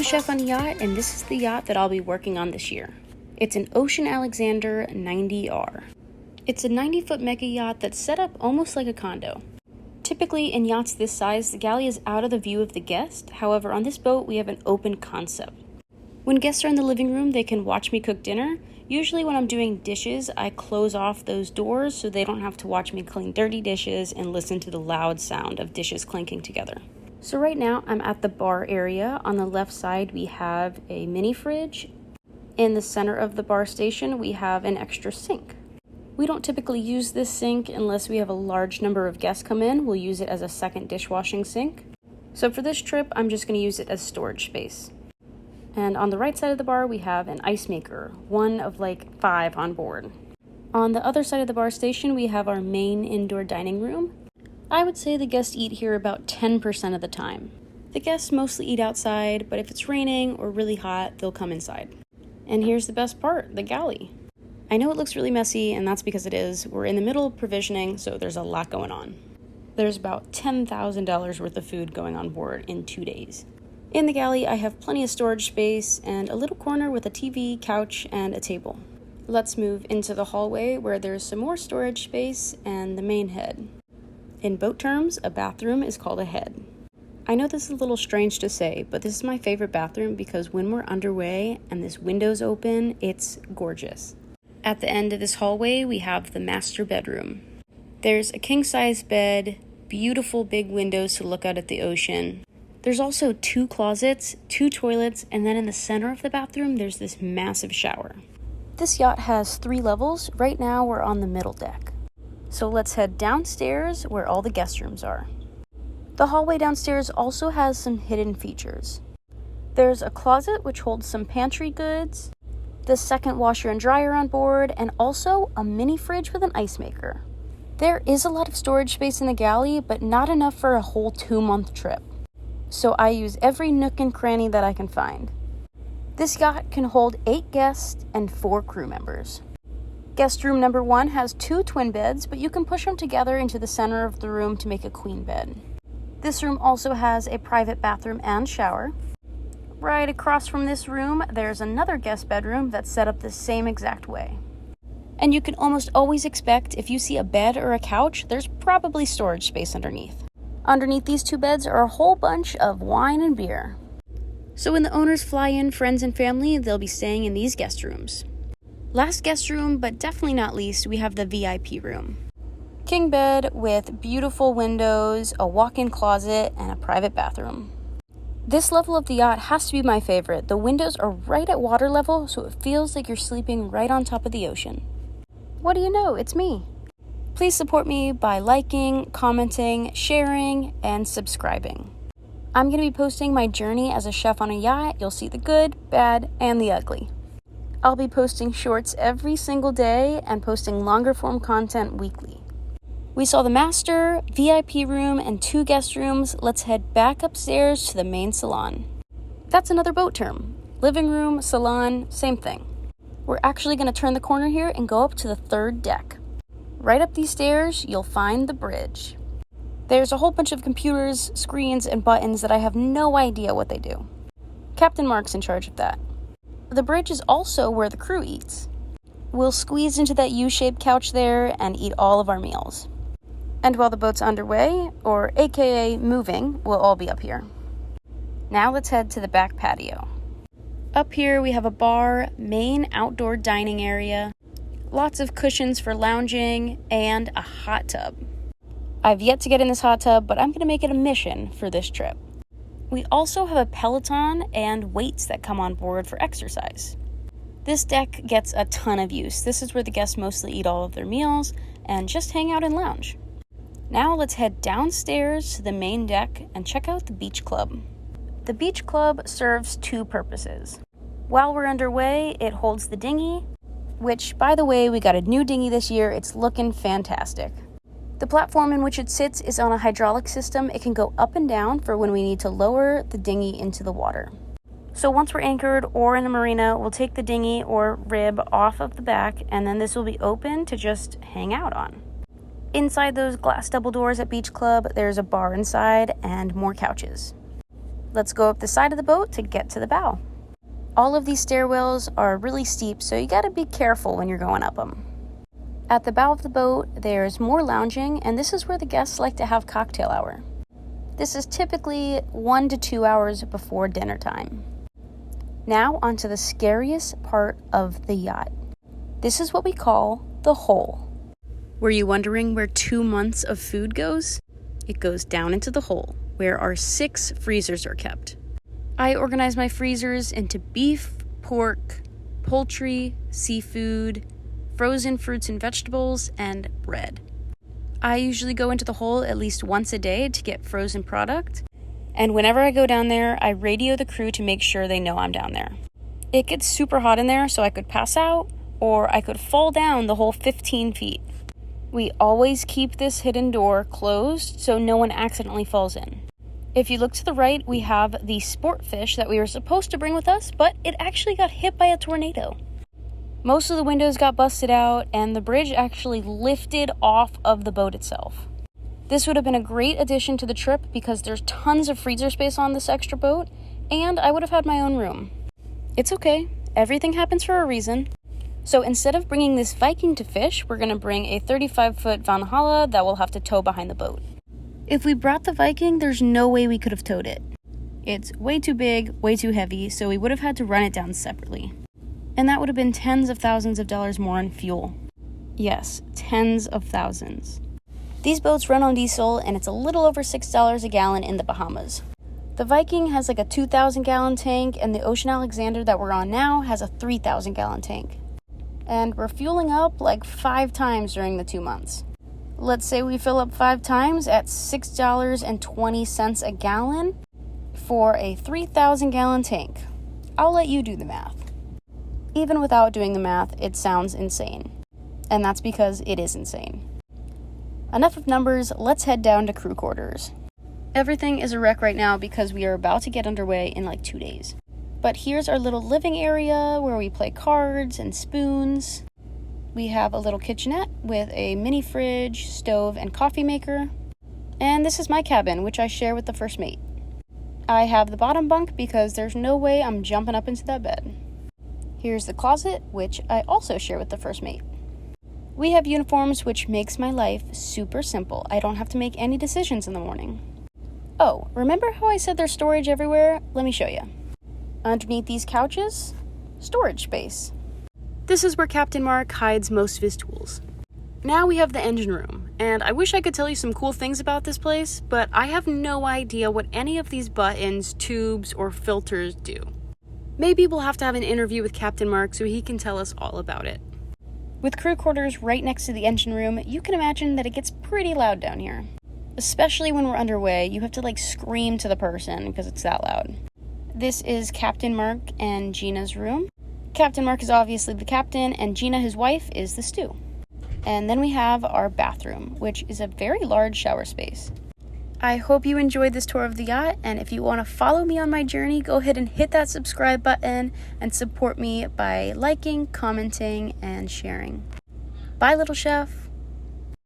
I'm Chef on Yacht, and this is the yacht that I'll be working on this year. It's an Ocean Alexander 90R. It's a 90-foot mega yacht that's set up almost like a condo. Typically, in yachts this size, the galley is out of the view of the guest. However, on this boat, we have an open concept. When guests are in the living room, they can watch me cook dinner. Usually when I'm doing dishes, I close off those doors so they don't have to watch me clean dirty dishes and listen to the loud sound of dishes clinking together. So right now, I'm at the bar area. On the left side, we have a mini fridge. In the center of the bar station, we have an extra sink. We don't typically use this sink unless we have a large number of guests come in. We'll use it as a second dishwashing sink. So for this trip, I'm just going to use it as storage space. And on the right side of the bar, we have an ice maker, one of like 5 on board. On the other side of the bar station, we have our main indoor dining room. I would say the guests eat here about 10% of the time. The guests mostly eat outside, but if it's raining or really hot, they'll come inside. And here's the best part, the galley. I know it looks really messy, and that's because it is. We're in the middle of provisioning, so there's a lot going on. There's about $10,000 worth of food going on board in 2 days. In the galley, I have plenty of storage space and a little corner with a TV, couch, and a table. Let's move into the hallway where there's some more storage space and the main head. In boat terms, a bathroom is called a head. I know this is a little strange to say, but this is my favorite bathroom because when we're underway and this window's open, it's gorgeous. At the end of this hallway, we have the master bedroom. There's a king-size bed, beautiful big windows to look out at the ocean. There's also 2 closets, 2 toilets, and then in the center of the bathroom, there's this massive shower. This yacht has 3 levels. Right now, we're on the middle deck. So let's head downstairs where all the guest rooms are. The hallway downstairs also has some hidden features. There's a closet which holds some pantry goods, the second washer and dryer on board, and also a mini fridge with an ice maker. There is a lot of storage space in the galley, but not enough for a whole 2-month trip. So I use every nook and cranny that I can find. This yacht can hold 8 guests and 4 crew members. Guest room number 1 has 2 twin beds, but you can push them together into the center of the room to make a queen bed. This room also has a private bathroom and shower. Right across from this room, there's another guest bedroom that's set up the same exact way. And you can almost always expect if you see a bed or a couch, there's probably storage space underneath. Underneath these 2 beds are a whole bunch of wine and beer. So when the owners fly in friends and family, they'll be staying in these guest rooms. Last guest room, but definitely not least, we have the VIP room. King bed with beautiful windows, a walk-in closet, and a private bathroom. This level of the yacht has to be my favorite. The windows are right at water level, so it feels like you're sleeping right on top of the ocean. What do you know? It's me. Please support me by liking, commenting, sharing, and subscribing. I'm going to be posting my journey as a chef on a yacht. You'll see the good, bad, and the ugly. I'll be posting shorts every single day and posting longer form content weekly. We saw the master, VIP room, and 2 guest rooms. Let's head back upstairs to the main salon. That's another boat term. Living room, salon, same thing. We're actually going to turn the corner here and go up to the 3rd deck. Right up these stairs, you'll find the bridge. There's a whole bunch of computers, screens, and buttons that I have no idea what they do. Captain Mark's in charge of that. The bridge is also where the crew eats. We'll squeeze into that U-shaped couch there and eat all of our meals. And while the boat's underway, or aka moving, we'll all be up here. Now let's head to the back patio. Up here we have a bar, main outdoor dining area, lots of cushions for lounging, and a hot tub. I've yet to get in this hot tub, but I'm going to make it a mission for this trip. We also have a Peloton and weights that come on board for exercise. This deck gets a ton of use. This is where the guests mostly eat all of their meals and just hang out and lounge. Now let's head downstairs to the main deck and check out the beach club. The beach club serves 2 purposes. While we're underway, it holds the dinghy, which, by the way, we got a new dinghy this year. It's looking fantastic. The platform in which it sits is on a hydraulic system. It can go up and down for when we need to lower the dinghy into the water. So once we're anchored or in a marina, we'll take the dinghy or rib off of the back, and then this will be open to just hang out on. Inside those glass double doors at Beach Club, there's a bar inside and more couches. Let's go up the side of the boat to get to the bow. All of these stairwells are really steep, so you gotta be careful when you're going up them. At the bow of the boat, there's more lounging, and this is where the guests like to have cocktail hour. This is typically 1 to 2 hours before dinner time. Now onto the scariest part of the yacht. This is what we call the hole. Were you wondering where 2 months of food goes? It goes down into the hole, where our 6 freezers are kept. I organize my freezers into beef, pork, poultry, seafood, frozen fruits and vegetables, and bread. I usually go into the hole at least once a day to get frozen product, and whenever I go down there, I radio the crew to make sure they know I'm down there. It gets super hot in there, so I could pass out, or I could fall down the whole 15 feet. We always keep this hidden door closed so no one accidentally falls in. If you look to the right, we have the sport fish that we were supposed to bring with us, but it actually got hit by a tornado. Most of the windows got busted out, and the bridge actually lifted off of the boat itself. This would have been a great addition to the trip because there's tons of freezer space on this extra boat, and I would have had my own room. It's okay, everything happens for a reason. So instead of bringing this Viking to fish, we're going to bring a 35-foot Valhalla that we'll have to tow behind the boat. If we brought the Viking, there's no way we could have towed it. It's way too big, way too heavy, so we would have had to run it down separately. And that would have been tens of thousands of dollars more in fuel. Yes, tens of thousands. These boats run on diesel, and it's a little over $6 a gallon in the Bahamas. The Viking has like a 2,000-gallon tank, and the Ocean Alexander that we're on now has a 3,000-gallon tank. And we're fueling up like 5 times during the 2 months. Let's say we fill up 5 times at $6.20 a gallon for a 3,000-gallon tank. I'll let you do the math. Even without doing the math, it sounds insane. And that's because it is insane. Enough of numbers, let's head down to crew quarters. Everything is a wreck right now because we are about to get underway in like 2 days. But here's our little living area where we play cards and spoons. We have a little kitchenette with a mini fridge, stove, and coffee maker. And this is my cabin, which I share with the first mate. I have the bottom bunk because there's no way I'm jumping up into that bed. Here's the closet, which I also share with the first mate. We have uniforms, which makes my life super simple. I don't have to make any decisions in the morning. Oh, remember how I said there's storage everywhere? Let me show you. Underneath these couches, storage space. This is where Captain Mark hides most of his tools. Now we have the engine room, and I wish I could tell you some cool things about this place, but I have no idea what any of these buttons, tubes, or filters do. Maybe we'll have to have an interview with Captain Mark so he can tell us all about it. With crew quarters right next to the engine room, you can imagine that it gets pretty loud down here. Especially when we're underway, you have to like scream to the person because it's that loud. This is Captain Mark and Gina's room. Captain Mark is obviously the captain, and Gina, his wife, is the stew. And then we have our bathroom, which is a very large shower space. I hope you enjoyed this tour of the yacht, and if you want to follow me on my journey, go ahead and hit that subscribe button and support me by liking, commenting, and sharing. Bye, little chef.